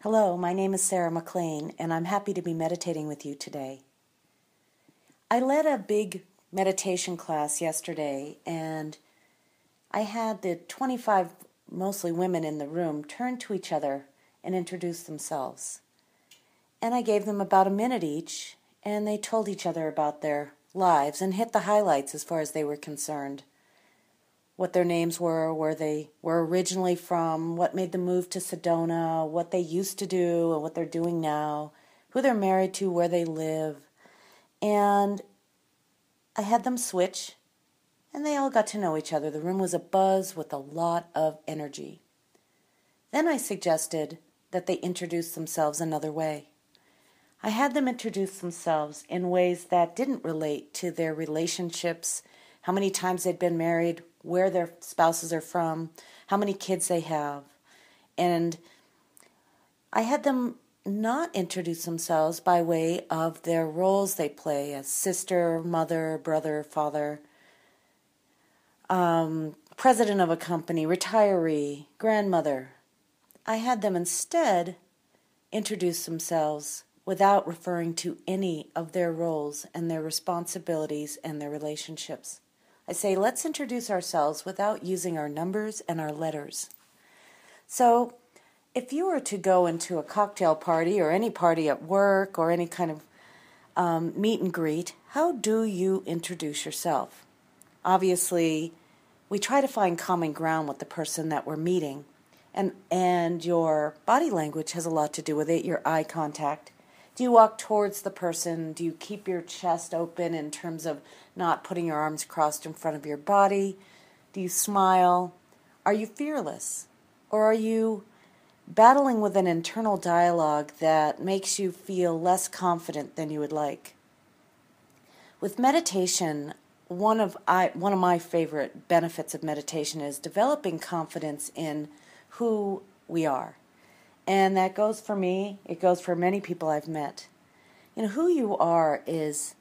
Hello, my name is Sarah McLean, and I'm happy to be meditating with you today. I led a big meditation class yesterday, and I had the 25, mostly women in the room, turn to each other and introduce themselves. And I gave them about a minute each, and they told each other about their lives and hit the highlights as far as they were concerned. What their names were, where they were originally from, what made them move to Sedona, what they used to do and what they're doing now, who they're married to, where they live. And I had them switch, and they all got to know each other. The room was abuzz with a lot of energy. Then I suggested that they introduce themselves another way. I had them introduce themselves in ways that didn't relate to their relationships, how many times they'd been married, where their spouses are from, how many kids they have. And I had them not introduce themselves by way of their roles they play as sister, mother, brother, father, president of a company, retiree, grandmother. I had them instead introduce themselves without referring to any of their roles and their responsibilities and their relationships. I say, let's introduce ourselves without using our numbers and our letters. So, if you were to go into a cocktail party or any party at work or any kind of meet and greet, how do you introduce yourself? Obviously, we try to find common ground with the person that we're meeting, and your body language has a lot to do with it, your eye contact. Do you walk towards the person? Do you keep your chest open in terms of not putting your arms crossed in front of your body? Do you smile? Are you fearless? Or are you battling with an internal dialogue that makes you feel less confident than you would like? With meditation, one of my favorite benefits of meditation is developing confidence in who we are. And that goes for me, it goes for many people I've met. Who you are is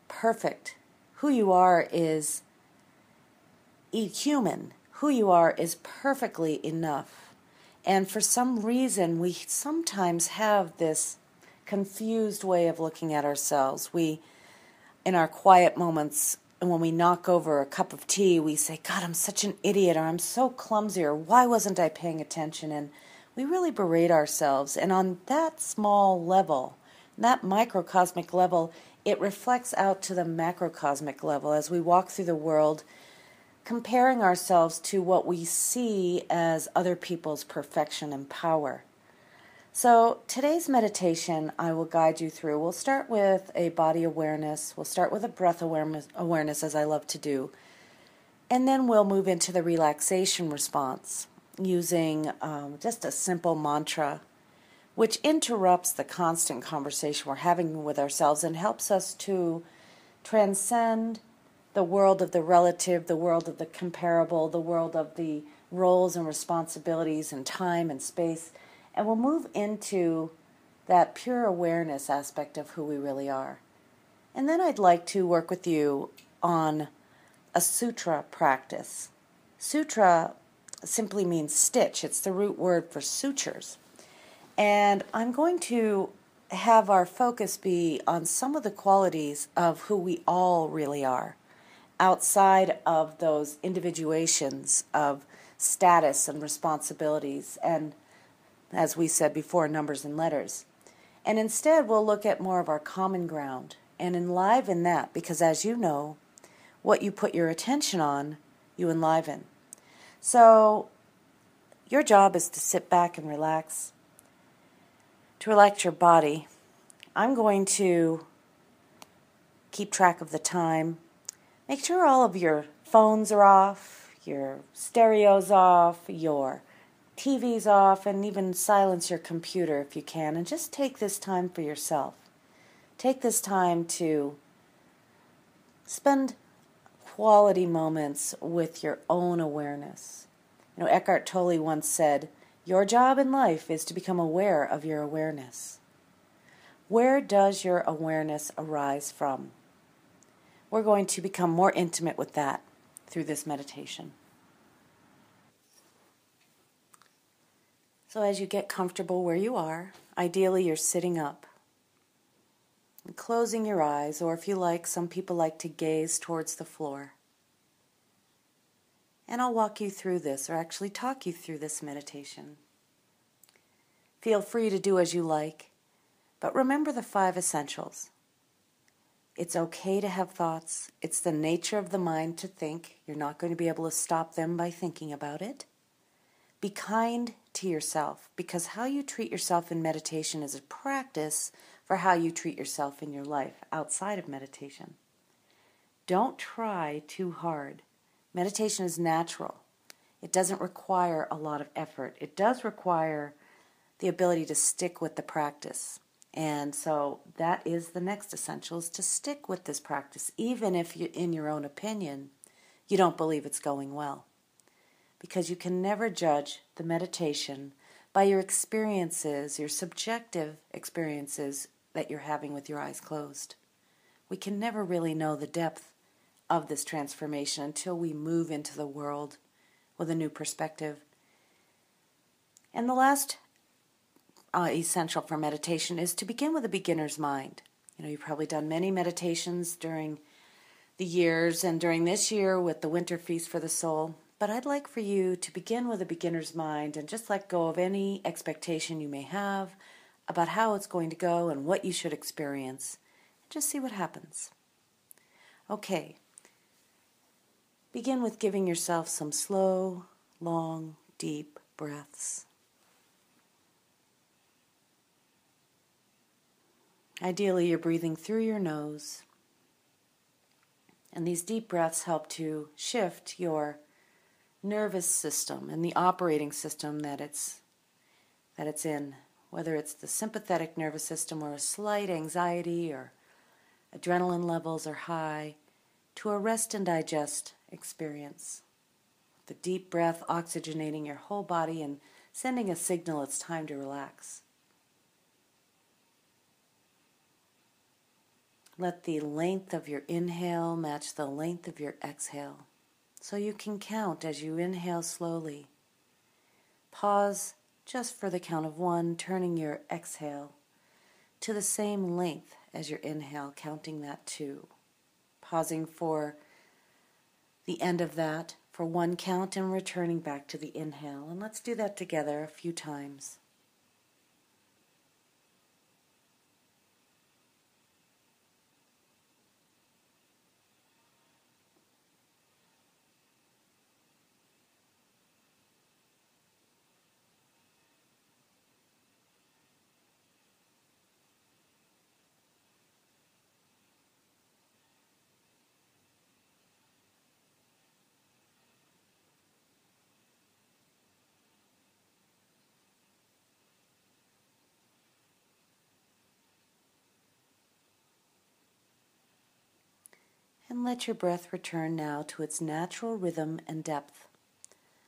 perfect. Who you are is human. Who you are is perfectly enough. And for some reason, we sometimes have this confused way of looking at ourselves. We, in our quiet moments, and when we knock over a cup of tea, we say, God, I'm such an idiot, or I'm so clumsy, or why wasn't I paying attention? And we really berate ourselves. And on that small level, that microcosmic level, it reflects out to the macrocosmic level as we walk through the world, comparing ourselves to what we see as other people's perfection and power. So today's meditation I will guide you through. We'll start with a body awareness. We'll start with a breath awareness as I love to do. And then we'll move into the relaxation response using just a simple mantra which interrupts the constant conversation we're having with ourselves and helps us to transcend the world of the relative, the world of the comparable, the world of the roles and responsibilities and time and space, and we'll move into that pure awareness aspect of who we really are. And then I'd like to work with you on a sutra practice. Sutra simply means stitch. It's the root word for sutures. And I'm going to have our focus be on some of the qualities of who we all really are, outside of those individuations of status and responsibilities and, as we said before, numbers and letters. And instead, we'll look at more of our common ground and enliven that, because as you know, what you put your attention on, you enliven. So your job is to sit back and relax, to relax your body. I'm going to keep track of the time. Make sure all of your phones are off, your stereo's off, your TV's off, and even silence your computer if you can, and just take this time for yourself. Take this time to spend quality moments with your own awareness. Eckhart Tolle once said, your job in life is to become aware of your awareness. Where does your awareness arise from? We're going to become more intimate with that through this meditation. So as you get comfortable where you are, ideally you're sitting up and closing your eyes, or if you like, some people like to gaze towards the floor. And I'll walk you through this, or actually talk you through this meditation. Feel free to do as you like, but remember the 5 essentials. It's okay to have thoughts. It's the nature of the mind to think. You're not going to be able to stop them by thinking about it. Be kind to yourself, because how you treat yourself in meditation is a practice for how you treat yourself in your life outside of meditation. Don't try too hard. Meditation is natural. It doesn't require a lot of effort. It does require the ability to stick with the practice. And so that is the next essential, is to stick with this practice, even if you, in your own opinion, you don't believe it's going well. Because you can never judge the meditation by your experiences, your subjective experiences that you're having with your eyes closed. We can never really know the depth of this transformation until we move into the world with a new perspective. And the last essential for meditation is to begin with a beginner's mind. You've probably done many meditations during the years and during this year with the Winter Feast for the Soul. But I'd like for you to begin with a beginner's mind and just let go of any expectation you may have about how it's going to go and what you should experience. Just see what happens. Okay. Begin with giving yourself some slow, long, deep breaths. Ideally, you're breathing through your nose. And these deep breaths help to shift your nervous system and the operating system that it's in, whether it's the sympathetic nervous system or a slight anxiety or adrenaline levels are high, to a rest and digest experience. The deep breath oxygenating your whole body and sending a signal it's time to relax. Let the length of your inhale match the length of your exhale, so you can count as you inhale slowly. Pause just for the count of 1, turning your exhale to the same length as your inhale, counting that 2. Pausing for the end of that for 1 count and returning back to the inhale. And let's do that together a few times. And let your breath return now to its natural rhythm and depth.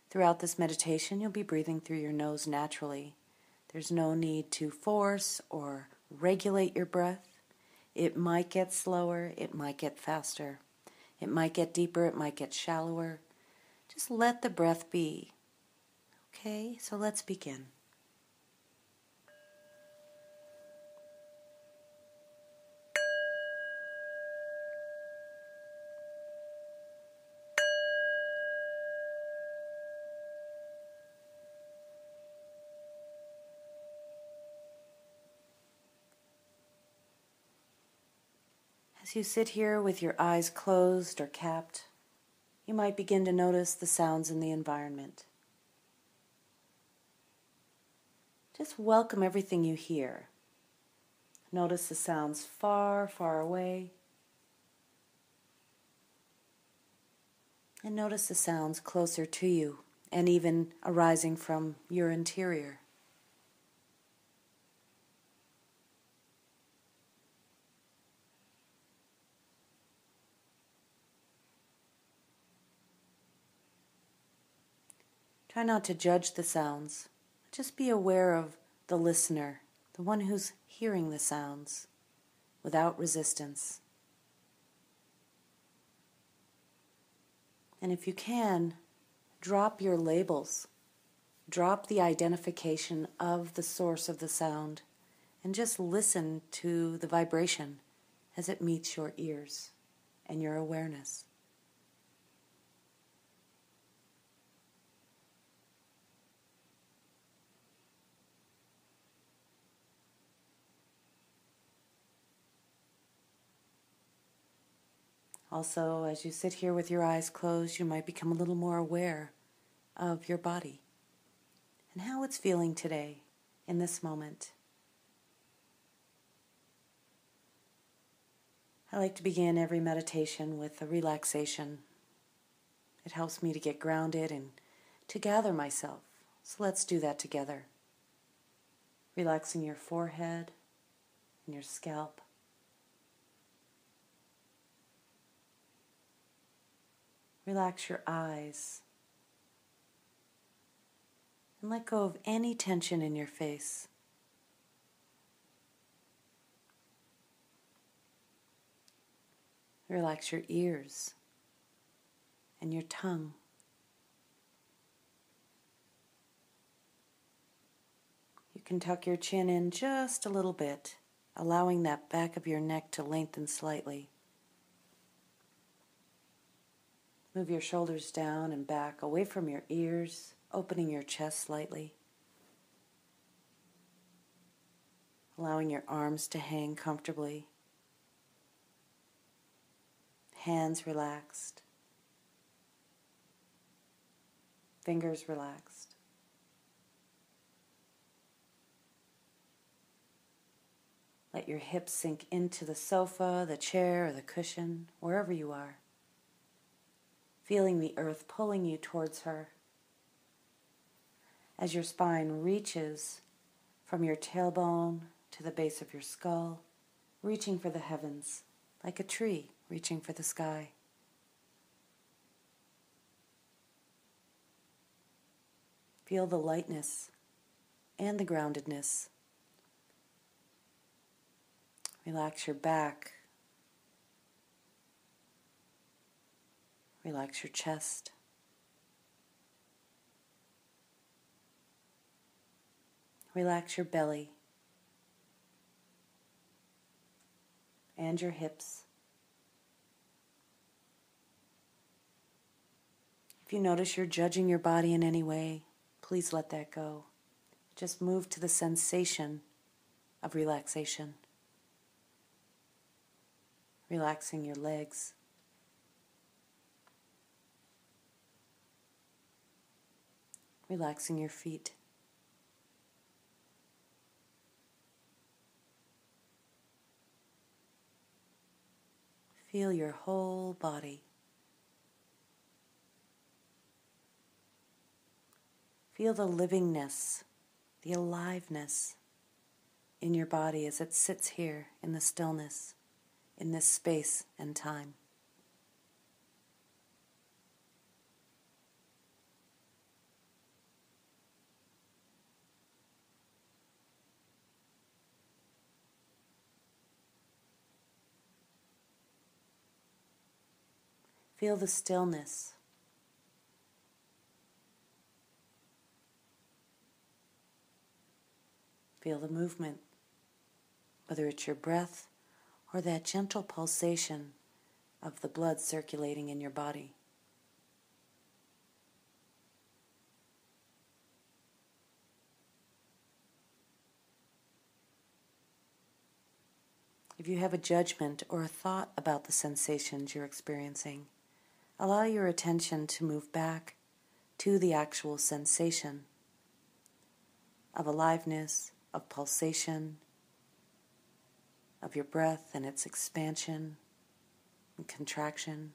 Throughout this meditation, you'll be breathing through your nose naturally. There's no need to force or regulate your breath. It might get slower, it might get faster. It might get deeper, it might get shallower. Just let the breath be. Okay, so let's begin. As you sit here with your eyes closed or capped, you might begin to notice the sounds in the environment. Just welcome everything you hear. Notice the sounds far, far away. And notice the sounds closer to you and even arising from your interior. Try not to judge the sounds. Just be aware of the listener, the one who's hearing the sounds, without resistance. And if you can, drop your labels. drop the identification of the source of the sound and just listen to the vibration as it meets your ears and your awareness. Also, as you sit here with your eyes closed, you might become a little more aware of your body and how it's feeling today in this moment. I like to begin every meditation with a relaxation. It helps me to get grounded and to gather myself. So let's do that together. Relaxing your forehead and your scalp. Relax your eyes. And let go of any tension in your face. Relax your ears and your tongue. You can tuck your chin in just a little bit, allowing that back of your neck to lengthen slightly. Move your shoulders down and back, away from your ears, opening your chest slightly. Allowing your arms to hang comfortably. Hands relaxed. Fingers relaxed. Let your hips sink into the sofa, the chair, or the cushion, wherever you are. Feeling the earth pulling you towards her. As your spine reaches from your tailbone to the base of your skull, reaching for the heavens, like a tree reaching for the sky. Feel the lightness and the groundedness. Relax your back. Relax your chest. Relax your belly and your hips. If you notice you're judging your body in any way, please let that go. Just move to the sensation of relaxation. Relaxing your legs. Relaxing your feet. Feel your whole body. Feel the livingness, the aliveness in your body as it sits here in the stillness, in this space and time. Feel the stillness. Feel the movement, whether it's your breath or that gentle pulsation of the blood circulating in your body. If you have a judgment or a thought about the sensations you're experiencing, allow your attention to move back to the actual sensation of aliveness, of pulsation, of your breath and its expansion and contraction.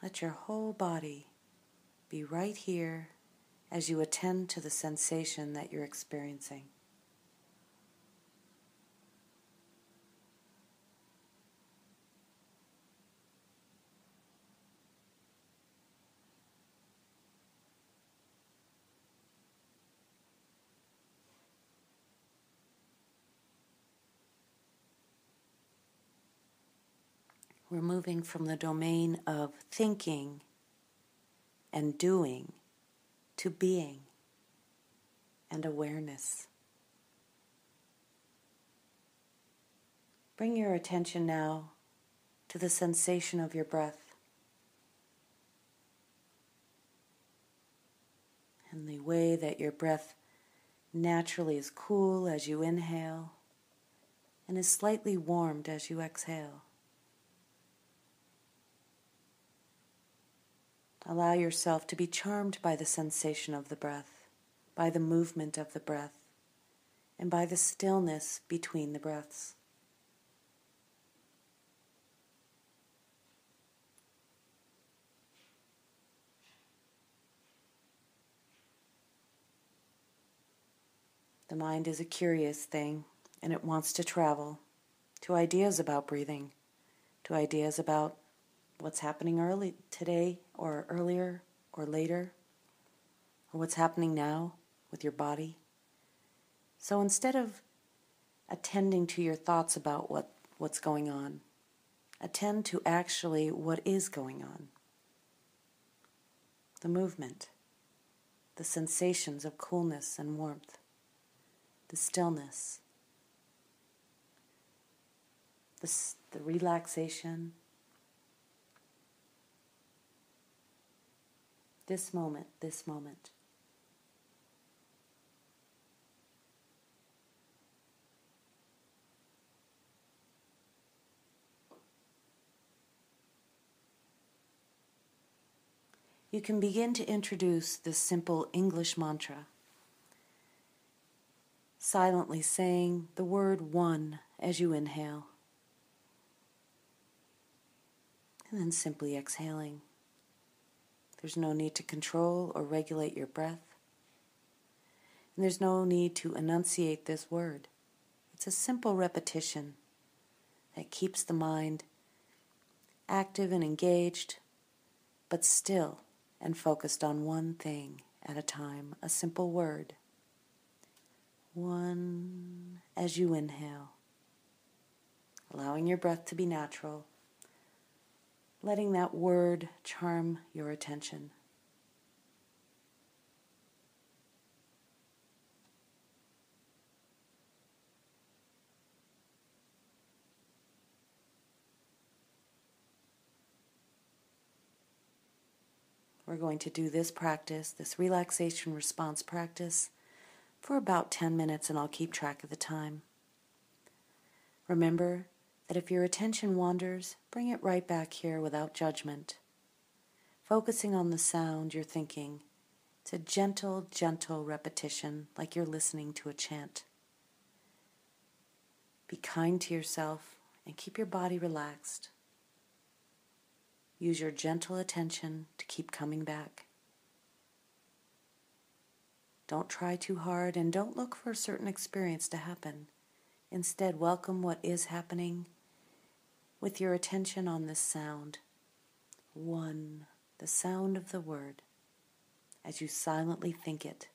Let your whole body be right here as you attend to the sensation that you're experiencing. We're moving from the domain of thinking and doing to being and awareness. Bring your attention now to the sensation of your breath and the way that your breath naturally is cool as you inhale and is slightly warmed as you exhale. Allow yourself to be charmed by the sensation of the breath, by the movement of the breath, and by the stillness between the breaths. The mind is a curious thing, and it wants to travel to ideas about breathing, to ideas about what's happening early today or earlier or later, or what's happening now with your body. So instead of attending to your thoughts about what's going on, attend to actually what is going on. The movement, the sensations of coolness and warmth, the stillness, the relaxation. This moment, this moment. You can begin to introduce this simple English mantra, silently saying the word one as you inhale, and then simply exhaling. There's no need to control or regulate your breath, and there's no need to enunciate this word. It's a simple repetition that keeps the mind active and engaged, but still and focused on one thing at a time, a simple word. One as you inhale, allowing your breath to be natural, letting that word charm your attention. We're going to do this practice, this relaxation response practice, for about 10 minutes, and I'll keep track of the time. Remember that if your attention wanders, bring it right back here without judgment. Focusing on the sound you're thinking. It's a gentle, gentle repetition, like you're listening to a chant. Be kind to yourself and keep your body relaxed. Use your gentle attention to keep coming back. Don't try too hard and don't look for a certain experience to happen. Instead, welcome what is happening with your attention on this sound. One, the sound of the word, as you silently think it.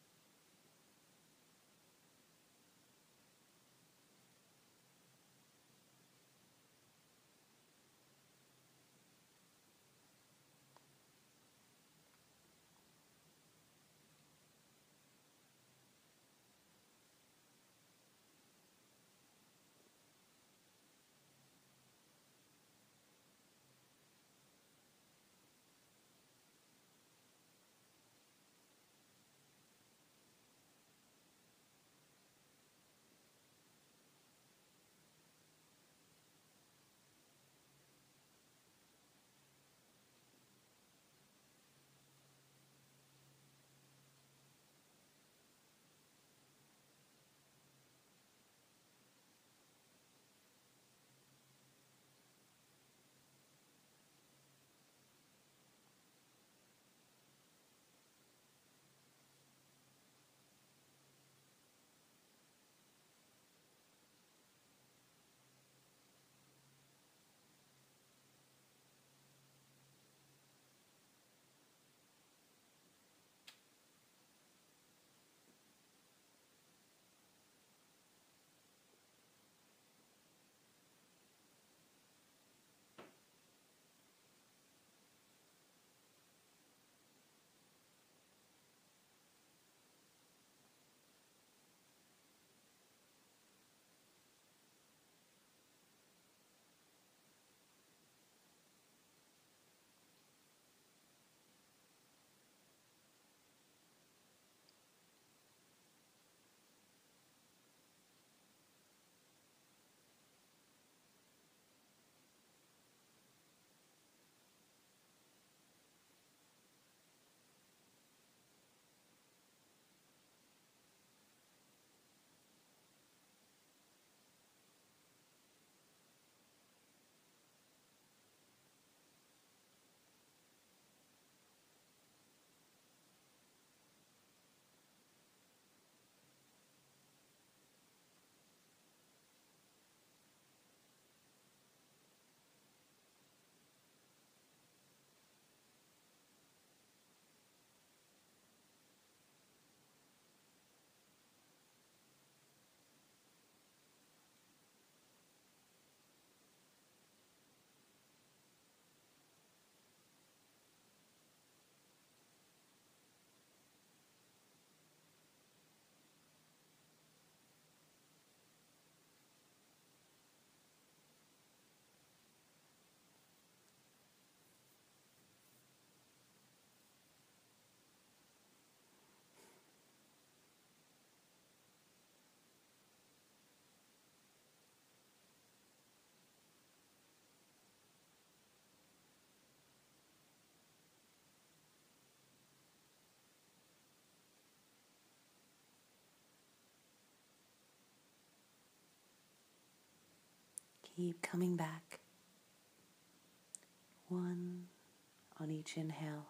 Keep coming back. One on each inhale.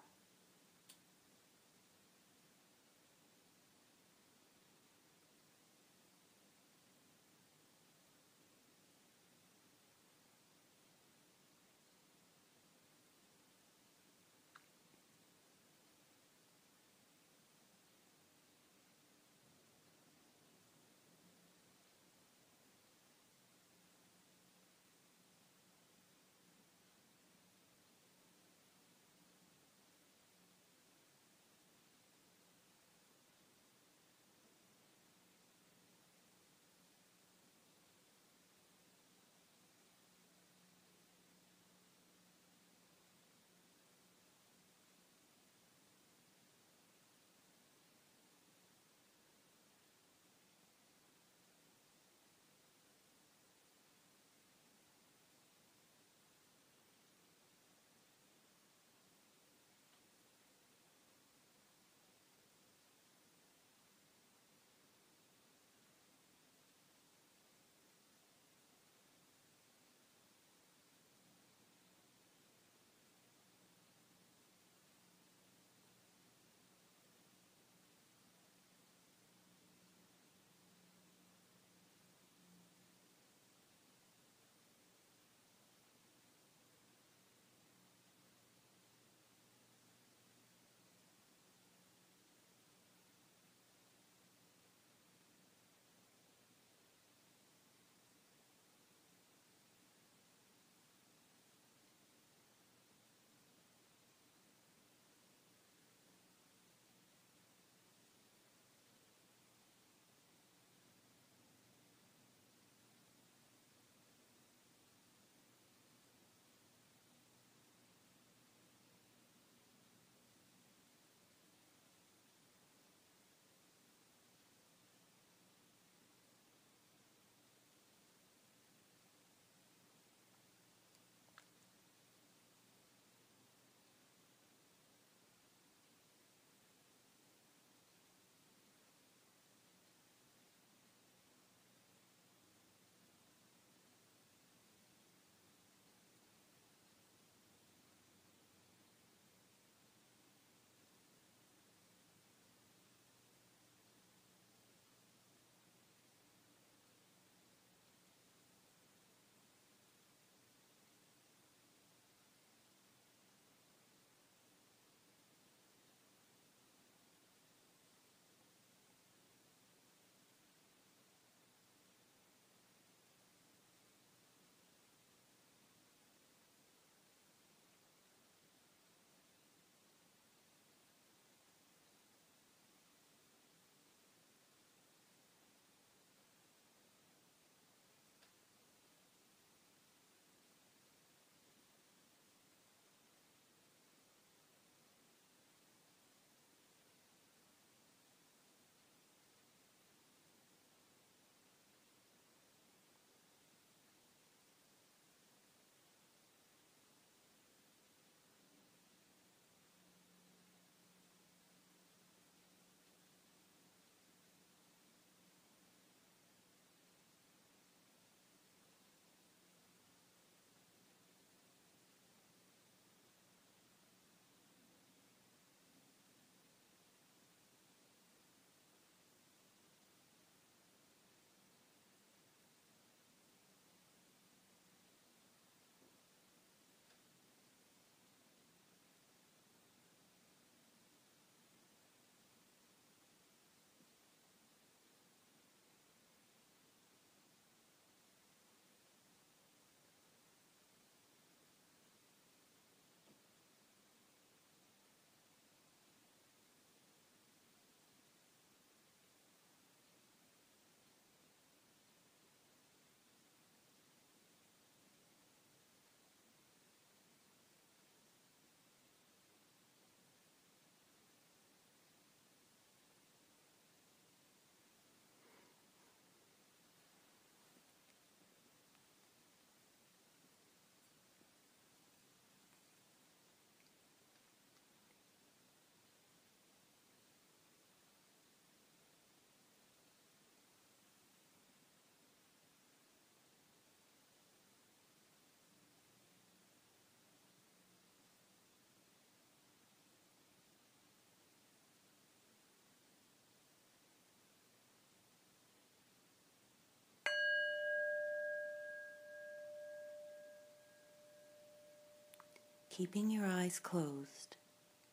Keeping your eyes closed,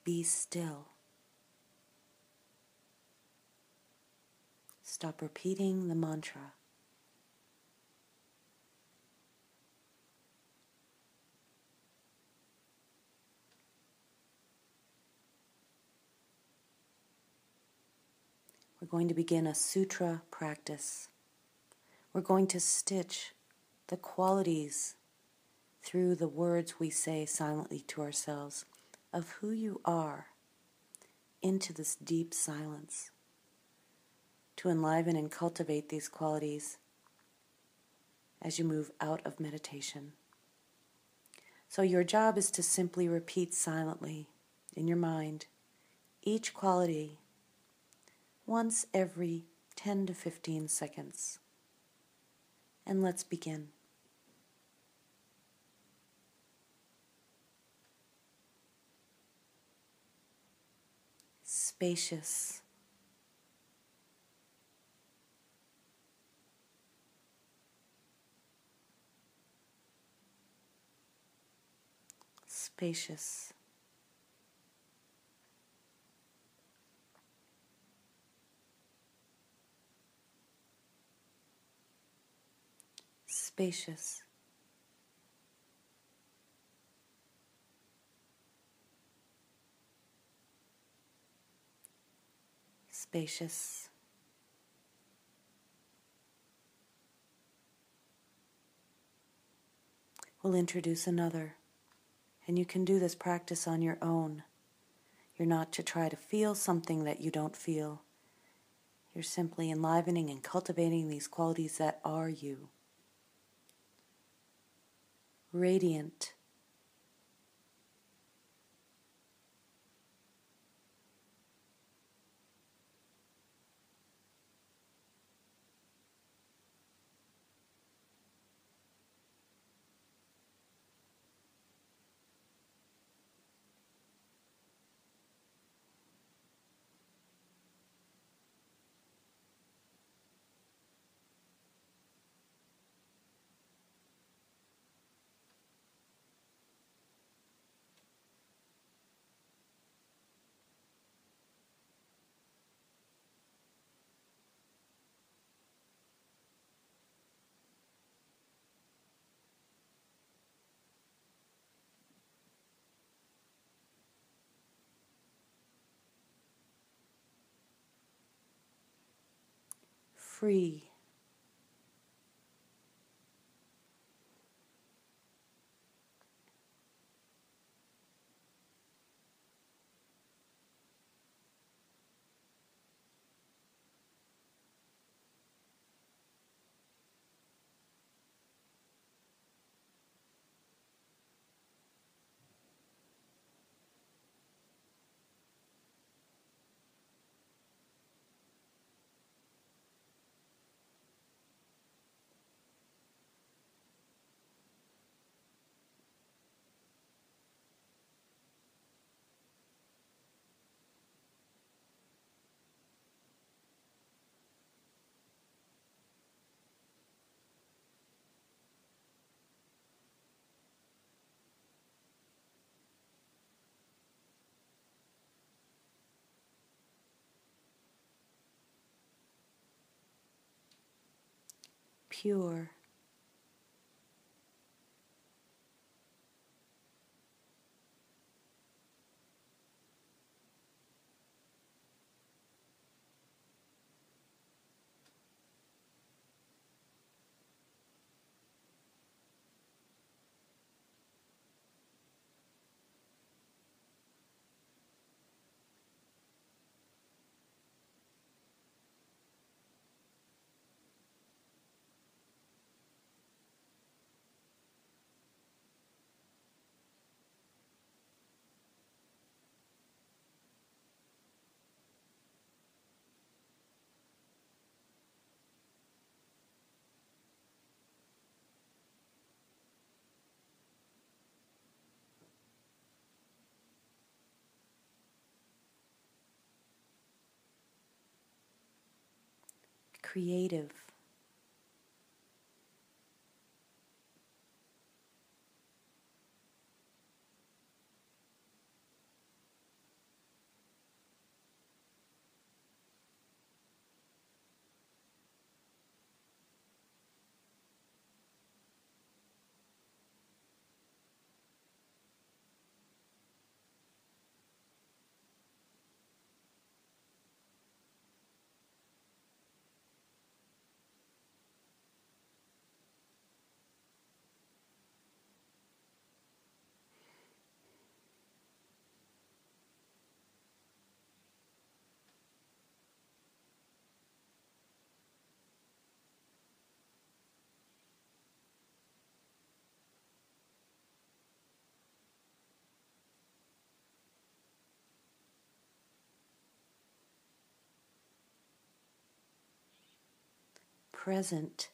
be still. Stop repeating the mantra. We're going to begin a Sutra practice. We're going to stitch the qualities through the words we say silently to ourselves of who you are into this deep silence, to enliven and cultivate these qualities as you move out of meditation. So your job is to simply repeat silently in your mind each quality once every 10 to 15 seconds. And let's begin. Spacious. Spacious. Spacious. Spacious. We'll introduce another, and you can do this practice on your own. You're not to try to feel something that you don't feel. You're simply enlivening and cultivating these qualities that are you. Radiant. Free. Pure. Creative. present.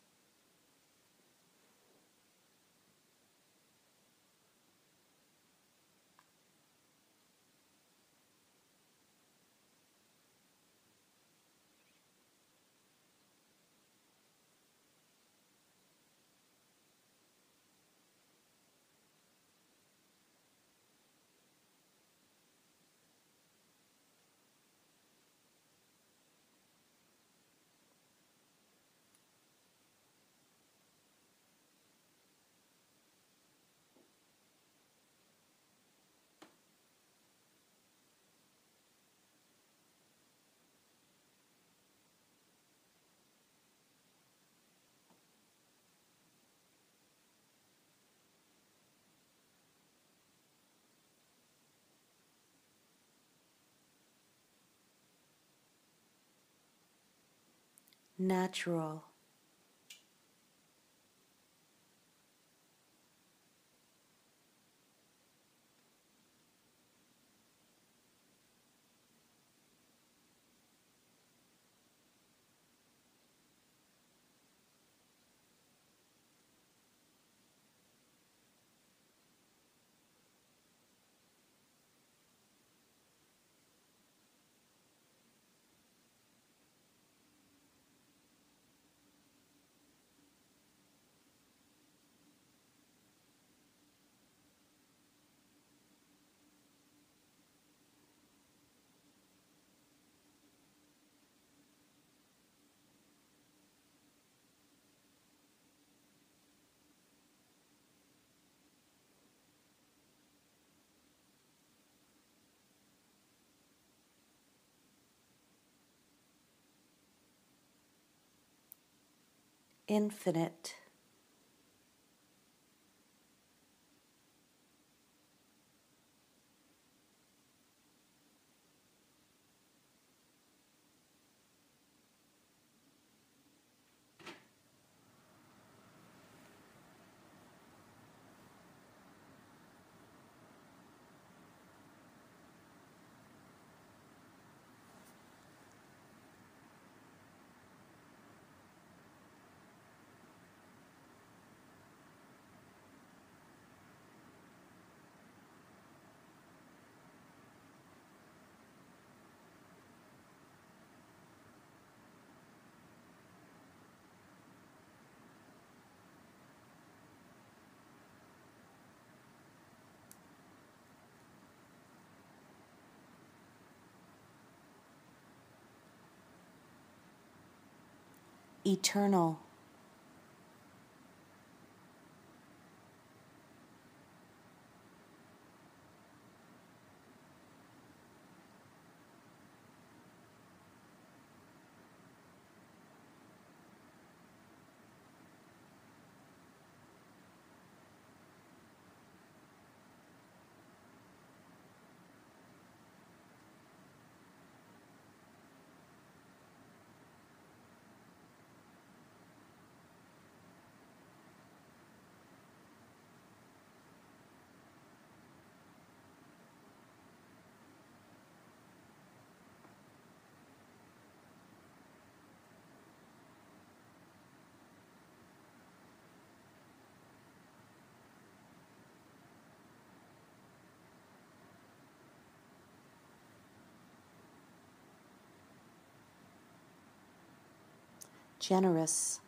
Natural. Infinite. Eternal. Generous.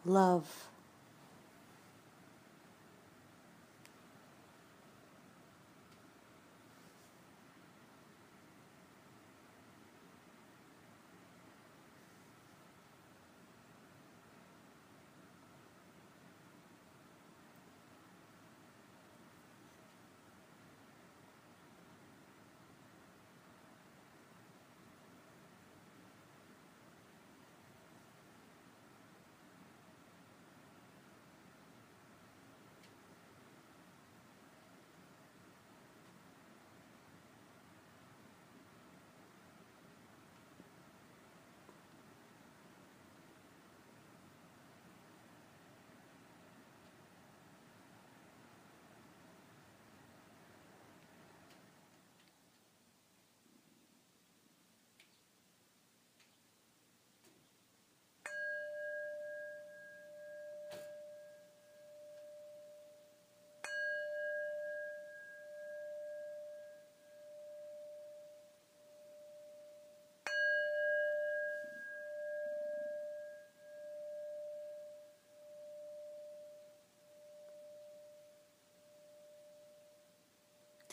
love.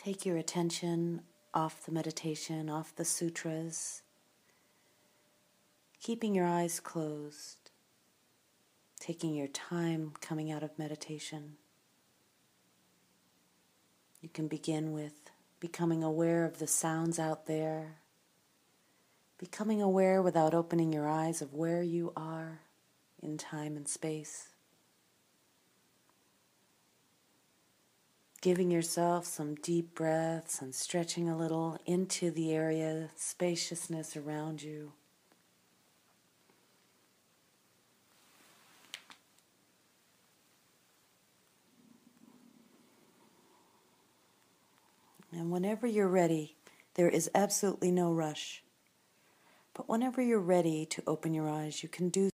Take your attention off the meditation, off the sutras, keeping your eyes closed, taking your time coming out of meditation. You can begin with becoming aware of the sounds out there, becoming aware without opening your eyes of where you are in time and space. Giving yourself some deep breaths and stretching a little into the area, spaciousness around you. And whenever you're ready, there is absolutely no rush. But whenever you're ready to open your eyes, you can do